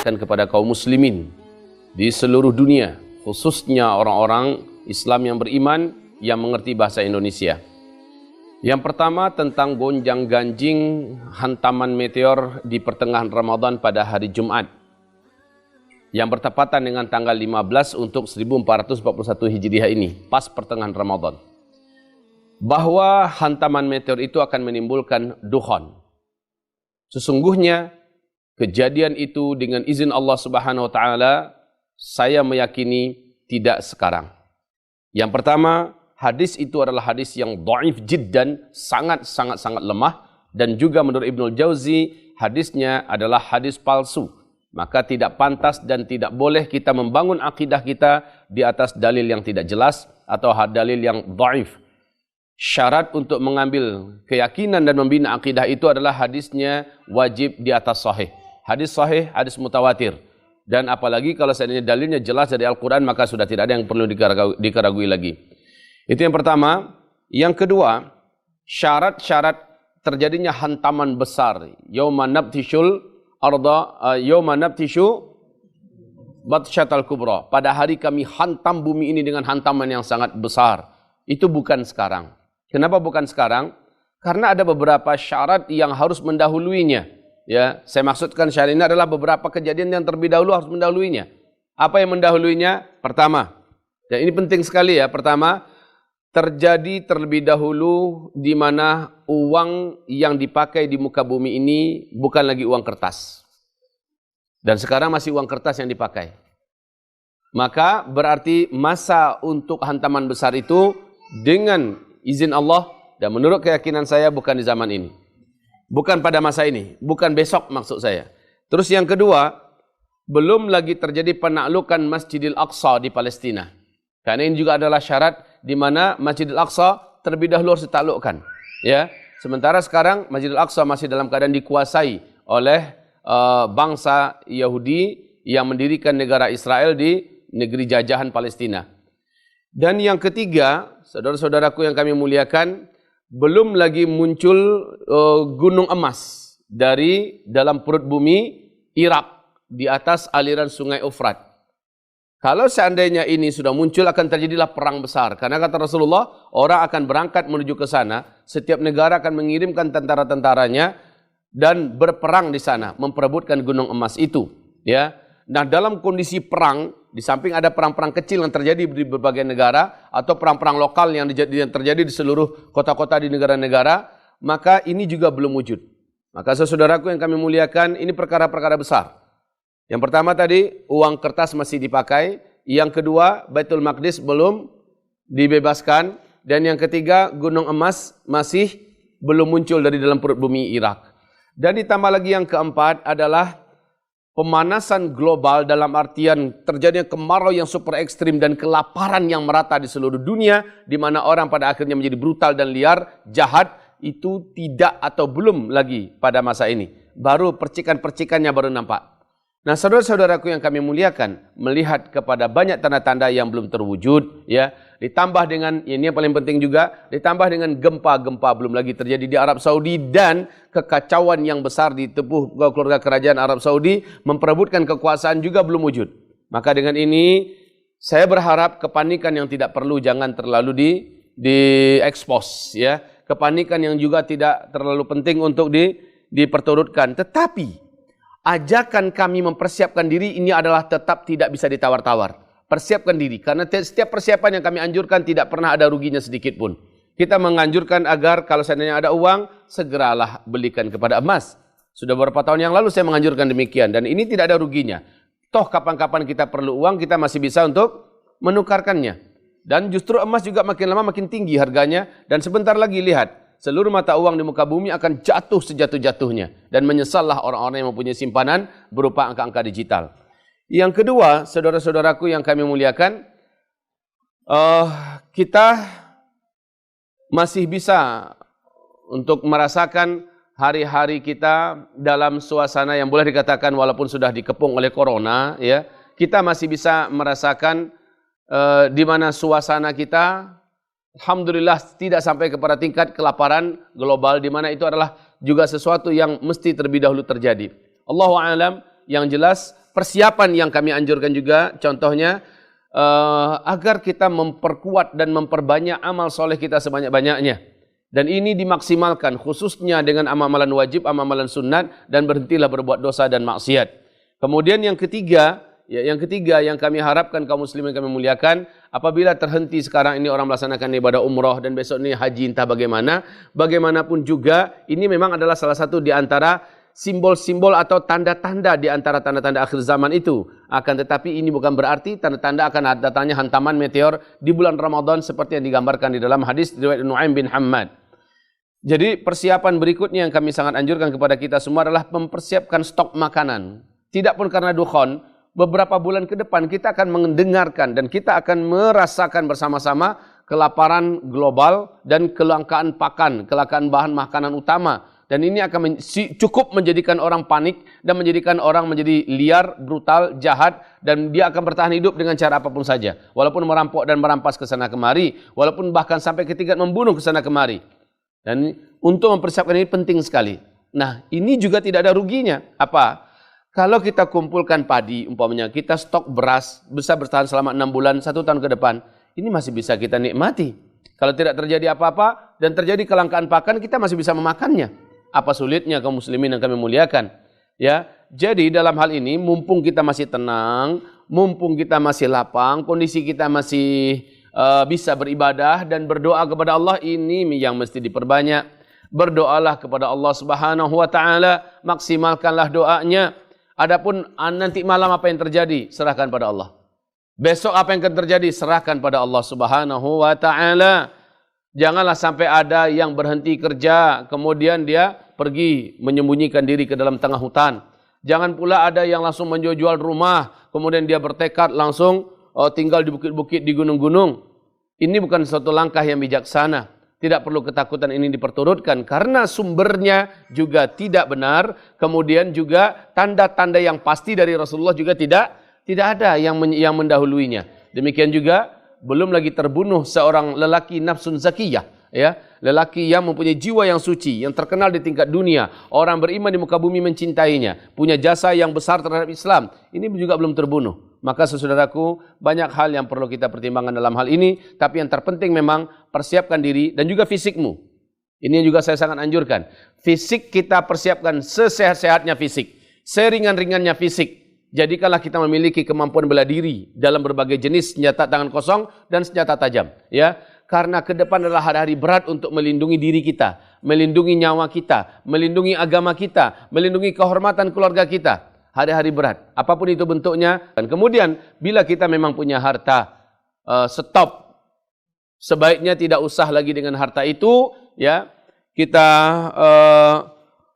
ingatkan kepada kaum muslimin di seluruh dunia, khususnya orang-orang Islam yang beriman yang mengerti bahasa Indonesia. Yang pertama tentang gonjang-ganjing hantaman meteor di pertengahan Ramadan pada hari Jumat yang bertepatan dengan tanggal 15 untuk 1441 Hijriah ini, pas pertengahan Ramadan. Bahwa hantaman meteor itu akan menimbulkan dukhon. Sesungguhnya kejadian itu dengan izin Allah Subhanahu wa taala, saya meyakini tidak sekarang. Yang pertama, hadis itu adalah hadis yang dhaif jiddan, sangat lemah, dan juga menurut Ibnul Jauzi hadisnya adalah hadis palsu. Maka tidak pantas dan tidak boleh kita membangun akidah kita di atas dalil yang tidak jelas atau dalil yang dhaif. Syarat untuk mengambil keyakinan dan membina akidah itu adalah hadisnya wajib di atas sahih. Hadis sahih, hadis mutawatir. Dan apalagi kalau seandainya dalilnya jelas dari Al-Quran, maka sudah tidak ada yang perlu dikeragui lagi. Itu yang pertama. Yang kedua, syarat-syarat terjadinya hantaman besar. Yauma nabtishul arda, yauma nabtishu batsyatal kubra. Pada hari kami hantam bumi ini dengan hantaman yang sangat besar. Itu bukan sekarang. Kenapa bukan sekarang? Karena ada beberapa syarat yang harus mendahuluinya. Ya, saya maksudkan syarat ini adalah beberapa kejadian yang terlebih dahulu harus mendahuluinya. Apa yang mendahuluinya? Pertama, dan ini penting sekali ya. Pertama, terjadi terlebih dahulu di mana uang yang dipakai di muka bumi ini bukan lagi uang kertas. Dan sekarang masih uang kertas yang dipakai. Maka berarti masa untuk hantaman besar itu dengan izin Allah dan menurut keyakinan saya bukan di zaman ini. Bukan pada masa ini, bukan besok maksud saya. Terus yang kedua, belum lagi terjadi penaklukan Masjidil Aqsa di Palestina. Karena ini juga adalah syarat di mana Masjidil Aqsa terlebih dahulu harus ditaklukkan. Ya, sementara sekarang Masjidil Aqsa masih dalam keadaan dikuasai oleh bangsa Yahudi yang mendirikan negara Israel di negeri jajahan Palestina. Dan yang ketiga, saudara-saudaraku yang kami muliakan, belum lagi muncul gunung emas dari dalam perut bumi Irak di atas aliran sungai Efrat. Kalau seandainya ini sudah muncul akan terjadilah perang besar. Karena kata Rasulullah, orang akan berangkat menuju ke sana, setiap negara akan mengirimkan tentara-tentaranya dan berperang di sana, memperebutkan gunung emas itu. Ya. Nah, dalam kondisi perang, di samping ada perang-perang kecil yang terjadi di berbagai negara atau perang-perang lokal yang terjadi di seluruh kota-kota di negara-negara, maka ini juga belum wujud. Maka saudaraku yang kami muliakan, ini perkara-perkara besar. Yang pertama tadi, uang kertas masih dipakai. Yang kedua, Baitul Maqdis belum dibebaskan. Dan yang ketiga, gunung emas masih belum muncul dari dalam perut bumi Irak. Dan ditambah lagi yang keempat adalah pemanasan global dalam artian terjadinya kemarau yang super ekstrim dan kelaparan yang merata di seluruh dunia, di mana orang pada akhirnya menjadi brutal dan liar, jahat, itu tidak atau belum lagi pada masa ini. Baru percikan-percikannya baru nampak. Nah, saudara-saudaraku yang kami muliakan, melihat kepada banyak tanda-tanda yang belum terwujud, ya, ditambah dengan, ini yang paling penting juga, ditambah dengan gempa-gempa belum lagi terjadi di Arab Saudi dan kekacauan yang besar di tubuh keluarga kerajaan Arab Saudi memperebutkan kekuasaan juga belum wujud. Maka dengan ini saya berharap kepanikan yang tidak perlu jangan terlalu di-expose, ya. Kepanikan yang juga tidak terlalu penting untuk diperturutkan. Tetapi ajakan kami mempersiapkan diri ini adalah tetap tidak bisa ditawar-tawar. Persiapkan diri, karena setiap persiapan yang kami anjurkan tidak pernah ada ruginya sedikit pun. Kita menganjurkan agar kalau seandainya ada uang, segeralah belikan kepada emas. Sudah beberapa tahun yang lalu saya menganjurkan demikian, dan ini tidak ada ruginya. Toh kapan-kapan kita perlu uang, kita masih bisa untuk menukarkannya. Dan justru emas juga makin lama makin tinggi harganya, dan sebentar lagi lihat, seluruh mata uang di muka bumi akan jatuh sejatuh-jatuhnya. Dan menyesallah orang-orang yang mempunyai simpanan berupa angka-angka digital. Yang kedua, saudara-saudaraku yang kami muliakan, kita masih bisa untuk merasakan hari-hari kita dalam suasana yang boleh dikatakan walaupun sudah dikepung oleh corona, ya, kita masih bisa merasakan di mana suasana kita alhamdulillah tidak sampai kepada tingkat kelaparan global, di mana itu adalah juga sesuatu yang mesti terlebih dahulu terjadi. Allahu a'lam, yang jelas persiapan yang kami anjurkan juga, contohnya agar kita memperkuat dan memperbanyak amal soleh kita sebanyak-banyaknya. Dan ini dimaksimalkan khususnya dengan amalan wajib, amalan sunat, dan berhentilah berbuat dosa dan maksiat. Kemudian yang ketiga yang kami harapkan kaum muslimin kami muliakan, apabila terhenti sekarang ini orang melaksanakan ibadah umrah dan besok ini haji entah bagaimana, bagaimanapun juga ini memang adalah salah satu di antara simbol-simbol atau tanda-tanda di antara tanda-tanda akhir zaman itu. Akan tetapi ini bukan berarti tanda-tanda akan datangnya hantaman meteor di bulan Ramadan seperti yang digambarkan di dalam hadis riwayat Nu'aim bin Hammad. Jadi persiapan berikutnya yang kami sangat anjurkan kepada kita semua adalah mempersiapkan stok makanan. Tidak pun karena dukhon, beberapa bulan ke depan kita akan mendengarkan dan kita akan merasakan bersama-sama kelaparan global dan kelangkaan pakan, kelangkaan bahan makanan utama. Dan ini akan cukup menjadikan orang panik dan menjadikan orang menjadi liar, brutal, jahat, dan dia akan bertahan hidup dengan cara apapun saja. Walaupun merampok dan merampas ke sana kemari, walaupun bahkan sampai ke tingkat membunuh ke sana kemari. Dan untuk mempersiapkan ini penting sekali. Nah, ini juga tidak ada ruginya. Apa? Kalau kita kumpulkan padi, umpamanya kita stok beras bisa bertahan selama 6 bulan, 1 tahun ke depan, ini masih bisa kita nikmati. Kalau tidak terjadi apa-apa dan terjadi kelangkaan pakan, kita masih bisa memakannya. Apa sulitnya kaum muslimin yang kami muliakan? Ya, jadi dalam hal ini mumpung kita masih tenang, mumpung kita masih lapang, kondisi kita masih bisa beribadah dan berdoa kepada Allah, ini yang mesti diperbanyak. Berdoalah kepada Allah Subhanahu wa taala, maksimalkanlah doanya. Adapun nanti malam apa yang terjadi, serahkan pada Allah. Besok apa yang akan terjadi, serahkan pada Allah Subhanahu wa taala. Janganlah sampai ada yang berhenti kerja, kemudian dia pergi menyembunyikan diri ke dalam tengah hutan. Jangan pula ada yang langsung menjual rumah, kemudian dia bertekad langsung tinggal di bukit-bukit, di gunung-gunung. Ini bukan suatu langkah yang bijaksana. Tidak perlu ketakutan ini diperturutkan karena sumbernya juga tidak benar. Kemudian juga tanda-tanda yang pasti dari Rasulullah juga tidak ada yang mendahuluinya. Demikian juga belum lagi terbunuh seorang lelaki nafsun zakiyah, ya, lelaki yang mempunyai jiwa yang suci, yang terkenal di tingkat dunia, orang beriman di muka bumi mencintainya, punya jasa yang besar terhadap Islam. Ini juga belum terbunuh. Maka saudaraku, banyak hal yang perlu kita pertimbangkan dalam hal ini, tapi yang terpenting memang persiapkan diri dan juga fisikmu. Ini juga saya sangat anjurkan. Fisik kita persiapkan sesehat-sehatnya fisik, seringan-ringannya fisik. Jadikanlah kita memiliki kemampuan bela diri dalam berbagai jenis senjata tangan kosong dan senjata tajam, ya. Karena ke depan adalah hari-hari berat untuk melindungi diri kita, melindungi nyawa kita, melindungi agama kita, melindungi kehormatan keluarga kita. Hari-hari berat, apapun itu bentuknya. Dan kemudian bila kita memang punya harta, stop. Sebaiknya tidak usah lagi dengan harta itu, ya. Kita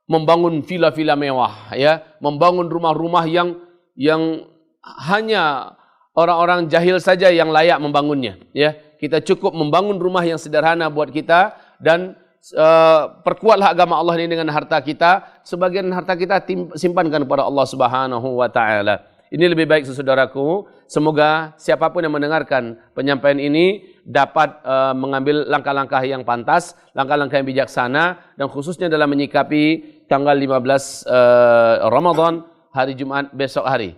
membangun villa-villa mewah, ya, membangun rumah-rumah yang hanya orang-orang jahil saja yang layak membangunnya, ya. Kita cukup membangun rumah yang sederhana buat kita dan perkuatlah agama Allah ini dengan harta kita. Sebagian harta kita simpankan kepada Allah Subhanahu wa taala. Ini lebih baik saudaraku. Semoga siapapun yang mendengarkan penyampaian ini dapat mengambil langkah-langkah yang pantas, langkah-langkah yang bijaksana, dan khususnya dalam menyikapi tanggal 15 Ramadan, hari Jumat besok hari.